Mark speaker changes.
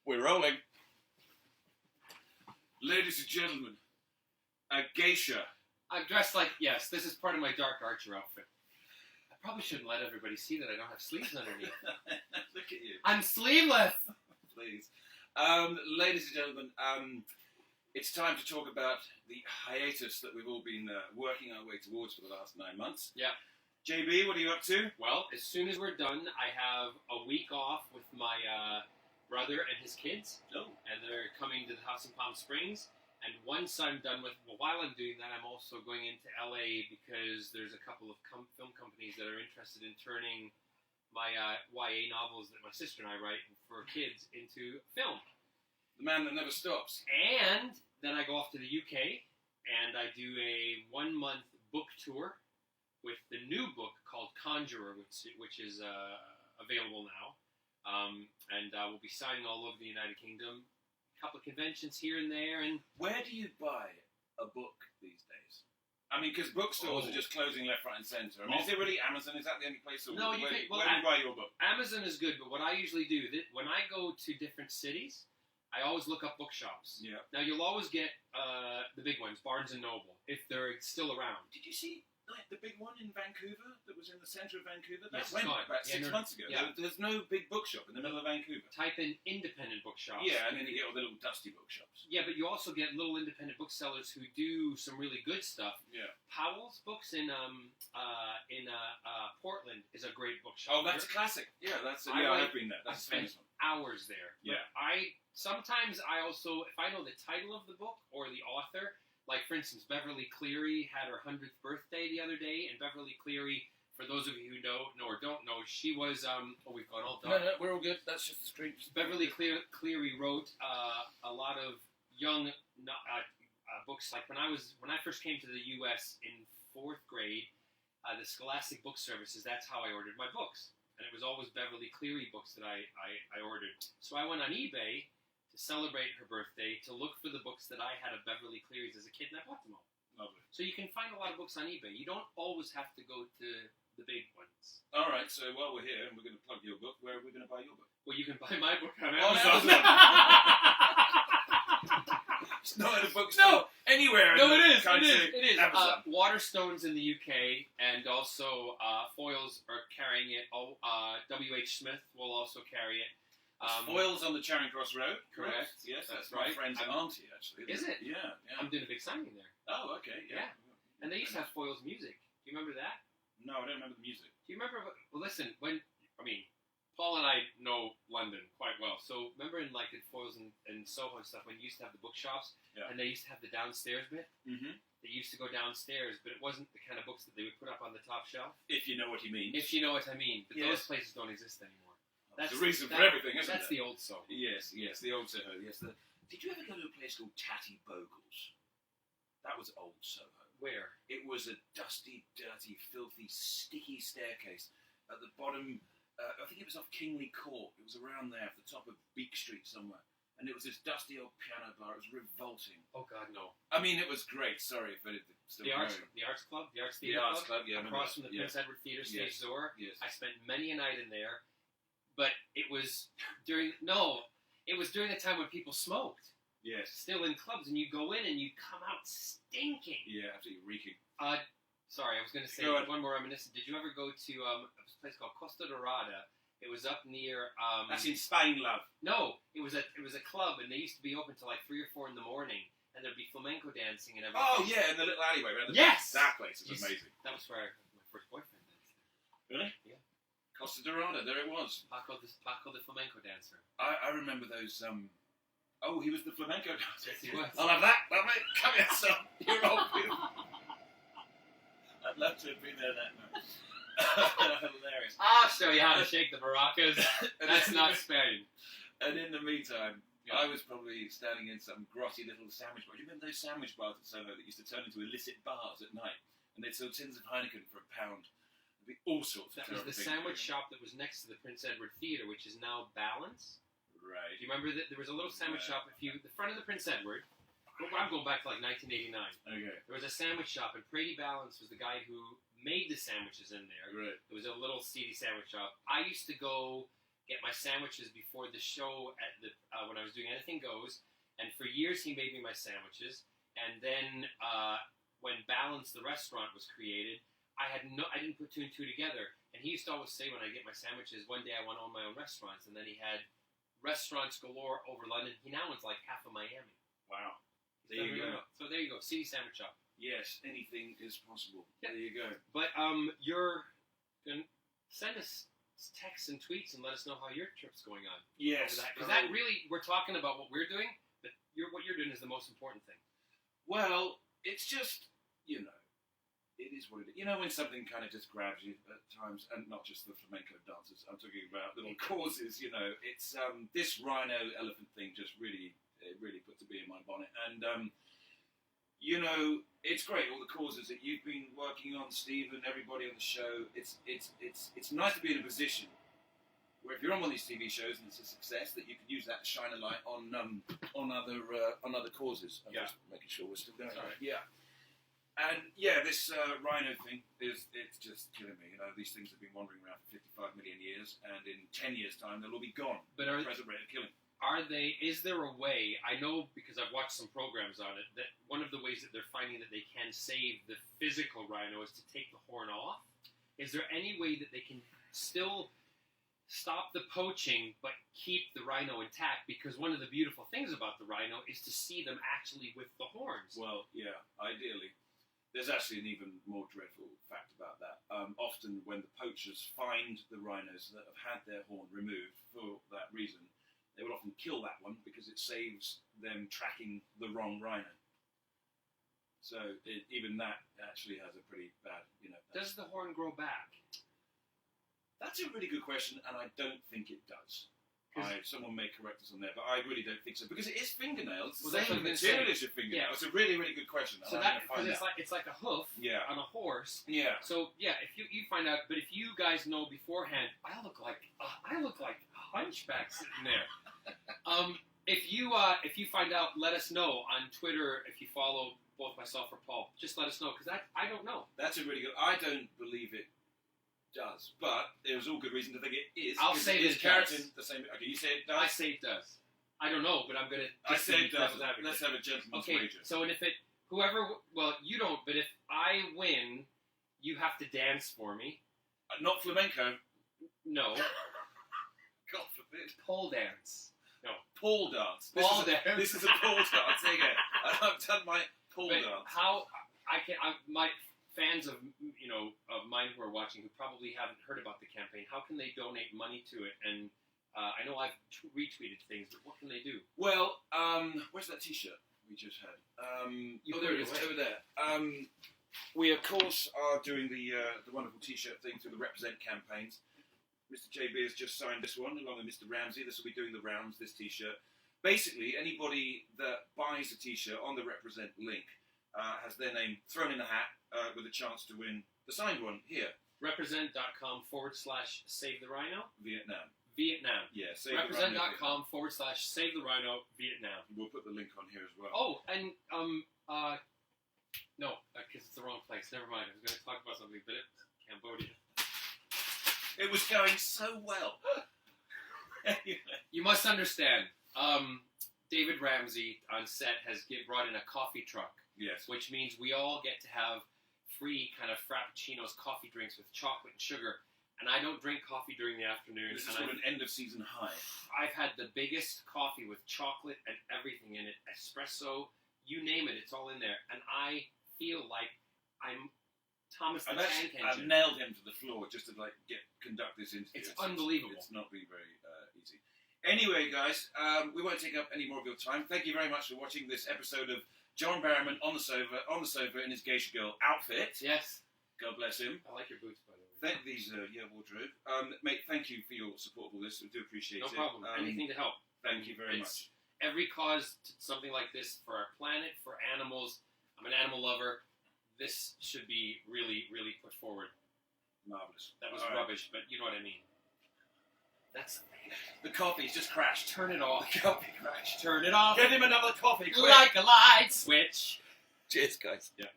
Speaker 1: We're rolling. Ladies and gentlemen, a geisha.
Speaker 2: I'm dressed like, yes, this is part of my Dark Archer outfit. I probably shouldn't let everybody see that I don't have sleeves underneath.
Speaker 1: Look at you.
Speaker 2: I'm sleeveless!
Speaker 1: Please. Ladies and gentlemen, it's time to talk about the hiatus that we've all been working our way towards for the last 9 months.
Speaker 2: Yeah.
Speaker 1: JB, what are you up to?
Speaker 2: Well, as soon as we're done, I have a week off with my brother and his kids.
Speaker 1: Oh.
Speaker 2: And they're coming to the house in Palm Springs. And once I'm done with, well, while I'm doing that, I'm also going into LA because there's a couple of film companies that are interested in turning my YA novels that my sister and I write for kids into film.
Speaker 1: The man that never stops.
Speaker 2: And then I go off to the UK and I do a 1-month book tour with the new book called Conjurer, which is available now. And we'll be signing all over the United Kingdom. Couple of conventions here and there, and
Speaker 1: where do you buy a book these days? I mean, because bookstores are just closing left, right, and centre. I mean, is it really Amazon? Is that the only place? Or
Speaker 2: no,
Speaker 1: where
Speaker 2: can. Well,
Speaker 1: do you buy your book?
Speaker 2: Amazon is good, but what I usually do when I go to different cities, I always look up bookshops.
Speaker 1: Yeah.
Speaker 2: Now you'll always get the big ones, Barnes and Noble, if they're still around.
Speaker 1: Did you see the big one in Vancouver that was in the centre of Vancouver?
Speaker 2: Yes,
Speaker 1: That went about 6 months ago.
Speaker 2: Yeah.
Speaker 1: There's no big bookshop in the middle of Vancouver.
Speaker 2: Type in independent bookshops.
Speaker 1: Yeah, and then you get all the little dusty bookshops.
Speaker 2: Yeah, but you also get little independent booksellers who do some really good stuff.
Speaker 1: Yeah.
Speaker 2: Powell's Books in Portland is a great bookshop.
Speaker 1: Oh, that's a classic. Yeah, I've been there. That's a famous one.
Speaker 2: Hours there.
Speaker 1: Yeah.
Speaker 2: But sometimes I also, if I know the title of the book or the author, like for instance, Beverly Cleary had her 100th birthday the other day, and Beverly Cleary, for those of you who know or don't know, she was we've gone all dark.
Speaker 1: No, we're all good. That's just the street.
Speaker 2: Beverly Cleary wrote a lot of young books. Like when I first came to the U.S. in 4th grade, the Scholastic Book Services. That's how I ordered my books, and it was always Beverly Cleary books that I ordered. So I went on eBay to celebrate her birthday to look for the books that I had of Beverly Cleary's as a kid, and I bought them all.
Speaker 1: Lovely.
Speaker 2: So you can find a lot of books on eBay. You don't always have to go to the big ones.
Speaker 1: All right, so while we're here and we're going to plug your book, where are we going to buy your book?
Speaker 2: Well, you can buy my book on
Speaker 1: Amazon. It's not in a bookstore.
Speaker 2: No,
Speaker 1: anywhere.
Speaker 2: No,
Speaker 1: in
Speaker 2: it
Speaker 1: the
Speaker 2: is.
Speaker 1: country.
Speaker 2: It is.
Speaker 1: Amazon.
Speaker 2: Waterstones in the UK, and also Foyles are carrying it. W.H. Smith will also carry it.
Speaker 1: Foyles on the Charing Cross Road.
Speaker 2: Correct.
Speaker 1: Yes,
Speaker 2: that's
Speaker 1: my
Speaker 2: right.
Speaker 1: friend's auntie, actually.
Speaker 2: Is it?
Speaker 1: Yeah.
Speaker 2: I'm doing a big signing there.
Speaker 1: Oh, okay. Yeah.
Speaker 2: And they used to have Foyles music. Do you remember that?
Speaker 1: No, I don't remember the music.
Speaker 2: Do you remember? Well, listen. Paul and I know London quite well. So remember in Foyles and Soho and stuff when you used to have the bookshops, and they used to have the downstairs bit.
Speaker 1: Mm-hmm.
Speaker 2: They used to go downstairs, but it wasn't the kind of books that they would put up on the top shelf.
Speaker 1: If you know what he means.
Speaker 2: If you know what I mean. But those places don't exist anymore.
Speaker 1: That's the reason for everything, isn't it?
Speaker 2: That's the old Soho.
Speaker 1: Yes, the old Soho. Yes. Did you ever go to a place called Tatty Bogle's? That was old Soho.
Speaker 2: Where?
Speaker 1: It was a dusty, dirty, filthy, sticky staircase at the bottom. I think it was off Kingley Court. It was around there, at the top of Beak Street somewhere. And it was this dusty old piano bar. It was revolting.
Speaker 2: Oh, God, no.
Speaker 1: I mean, it was great. Sorry if it still
Speaker 2: the Arts Club? The Arts Theatre
Speaker 1: Club, yeah.
Speaker 2: Across from the Prince Edward Theatre, Stage Zora.
Speaker 1: Yes.
Speaker 2: I spent many a night in there. But it was during the time when people smoked.
Speaker 1: Yes.
Speaker 2: Still in clubs, and you go in and you come out stinking.
Speaker 1: Yeah, absolutely reeking.
Speaker 2: Sorry, I was going to say one more reminiscent. Did you ever go to a place called Costa Dorada? It was up near.
Speaker 1: That's in Spain, love.
Speaker 2: No, it was a club, and they used to be open till 3 or 4 in the morning, and there'd be flamenco dancing and everything.
Speaker 1: Oh yeah, in the little alleyway around the
Speaker 2: Yes,
Speaker 1: that place is amazing.
Speaker 2: That was where my first boyfriend danced.
Speaker 1: Really?
Speaker 2: Yeah.
Speaker 1: Costa Dorada, there it was.
Speaker 2: Paco the flamenco dancer.
Speaker 1: I remember those. Oh, he was the flamenco dancer.
Speaker 2: Yes, he was.
Speaker 1: I'll have that. Lovely. Come here, son. You're old people. I'd love to have been there that night. Hilarious.
Speaker 2: I'll show you how to shake the maracas. That's not Spain.
Speaker 1: And in the meantime, I was probably standing in some grotty little sandwich bar. Do you remember those sandwich bars at Soho that used to turn into illicit bars at night? And they'd sell tins of Heineken for £1. There'd be all sorts of
Speaker 2: That was the sandwich shop that was next to the Prince Edward Theatre, which is now Balance.
Speaker 1: Right.
Speaker 2: Do you remember that there was a little sandwich shop? The front of the Prince Edward. I'm going back to 1989.
Speaker 1: Okay.
Speaker 2: There was a sandwich shop, and Brady Balance was the guy who made the sandwiches in there.
Speaker 1: Right.
Speaker 2: It was a little seedy sandwich shop. I used to go get my sandwiches before the show at the when I was doing Anything Goes, and for years he made me my sandwiches. And then when Balance the restaurant was created, I didn't put two and two together. And he used to always say when I get my sandwiches, one day I want to own my own restaurants. And then he had restaurants galore over London. He now owns like half of Miami.
Speaker 1: Wow. There you go.
Speaker 2: So there you go. City Sandwich Shop.
Speaker 1: Yes, anything is possible.
Speaker 2: Yeah.
Speaker 1: There you go.
Speaker 2: But you're going to send us texts and tweets and let us know how your trip's going on.
Speaker 1: Yes.
Speaker 2: Because that really, we're talking about what we're doing, but what you're doing is the most important thing.
Speaker 1: Well, it's just, you know, it is what it is. You know, when something kind of just grabs you at times, and not just the flamenco dancers, I'm talking about little causes, you know. It's this rhino elephant thing just really puts a bee in my bonnet. And, you know, it's great, all the causes that you've been working on, Steve, and everybody on the show. It's nice to be in a position where if you're on one of these TV shows and it's a success, that you can use that to shine a light on other causes. I'm just making sure we're still going.
Speaker 2: Sorry.
Speaker 1: Yeah. And yeah, this rhino thing it's just killing me. You know, these things have been wandering around for 55 million years, and in 10 years' time, they'll all be gone.
Speaker 2: But
Speaker 1: present rate of killing.
Speaker 2: Is there a way, I know because I've watched some programs on it, that one of the ways that they're finding that they can save the physical rhino is to take the horn off? Is there any way that they can still stop the poaching but keep the rhino intact? Because one of the beautiful things about the rhino is to see them actually with the horns.
Speaker 1: Well, yeah, ideally. There's actually an even more dreadful fact about that. Often when the poachers find the rhinos that have had their horn removed for that reason, they will often kill that one because it saves them tracking the wrong rhino. So even that actually has a pretty bad, you know.
Speaker 2: Does the horn grow back?
Speaker 1: That's a really good question, and I don't think it does. Someone may correct us on there, but I really don't think so because it is fingernails.
Speaker 2: Well,
Speaker 1: Same
Speaker 2: that's what I'm
Speaker 1: material
Speaker 2: saying.
Speaker 1: as your fingernail.
Speaker 2: Yeah.
Speaker 1: It's a really, really good question.
Speaker 2: So that because it's like a hoof on a horse.
Speaker 1: Yeah.
Speaker 2: So yeah, if you find out, but if you guys know beforehand, I look like a hunchback sitting there. If you find out, let us know on Twitter. If you follow both myself or Paul, just let us know because I don't know.
Speaker 1: That's a really good. I don't believe it does, but there's all good reason to think it is.
Speaker 2: I'll say it does.
Speaker 1: The same. Okay, you say it does.
Speaker 2: I say it does. I don't know, but I'm gonna.
Speaker 1: I say it does. Let's have a gentleman's wager.
Speaker 2: So, and if it, you don't, but if I win, you have to dance for me.
Speaker 1: Not flamenco.
Speaker 2: No.
Speaker 1: God forbid.
Speaker 2: Pole dance. No.
Speaker 1: Pole dance. This is a pole dance. There you go. I've done my pole dance.
Speaker 2: How my fans of mine who are watching who probably haven't heard about the campaign, how can they donate money to it? And I know I've retweeted things, but what can they do?
Speaker 1: Well, where's that T-shirt we just had? There it is, over there. We of course are doing the wonderful T-shirt thing through the Represent campaigns. Mr. JB has just signed this one along with Mr. Ramsey. This will be doing the rounds. This T-shirt. Basically, anybody that buys a T-shirt on the Represent link has their name thrown in a hat with a chance to win the signed one here.
Speaker 2: Represent.com/Save the Rhino.
Speaker 1: Vietnam.
Speaker 2: Yeah.
Speaker 1: Represent.com/Save
Speaker 2: the Rhino Vietnam.
Speaker 1: We'll put the link on here as well.
Speaker 2: Oh, and no, because it's the wrong place. Never mind. I was going to talk about something, but it's Cambodia.
Speaker 1: It was going so well.
Speaker 2: You must understand. David Ramsey on set has brought in a coffee truck.
Speaker 1: Yes.
Speaker 2: Which means we all get to have free kind of frappuccinos, coffee drinks with chocolate and sugar. And I don't drink coffee during the afternoon.
Speaker 1: This is sort of an end-of-season high.
Speaker 2: I've had the biggest coffee with chocolate and everything in it. Espresso, you name it, it's all in there. And I feel like I'm Thomas the Tank Engine.
Speaker 1: I've nailed him to the floor just to conduct this interview.
Speaker 2: It's unbelievable.
Speaker 1: It's not been very easy. Anyway, guys, we won't take up any more of your time. Thank you very much for watching this episode of John Barrowman on the sofa in his geisha girl outfit.
Speaker 2: Yes.
Speaker 1: God bless him.
Speaker 2: I like your boots, by the way.
Speaker 1: Wardrobe. Mate, thank you for your support of all this. We do appreciate it.
Speaker 2: No problem. Anything to help.
Speaker 1: Thank you very much.
Speaker 2: Every cause, something like this, for our planet, for animals. I'm an animal lover. This should be really, really put forward.
Speaker 1: Marvellous.
Speaker 2: That was rubbish, but you know what I mean. That's
Speaker 1: the coffee's just crashed.
Speaker 2: Turn it off.
Speaker 1: The coffee crashed.
Speaker 2: Turn it off.
Speaker 1: Get him another coffee, quick.
Speaker 2: Like a light switch.
Speaker 1: Cheers, guys.
Speaker 2: Yeah.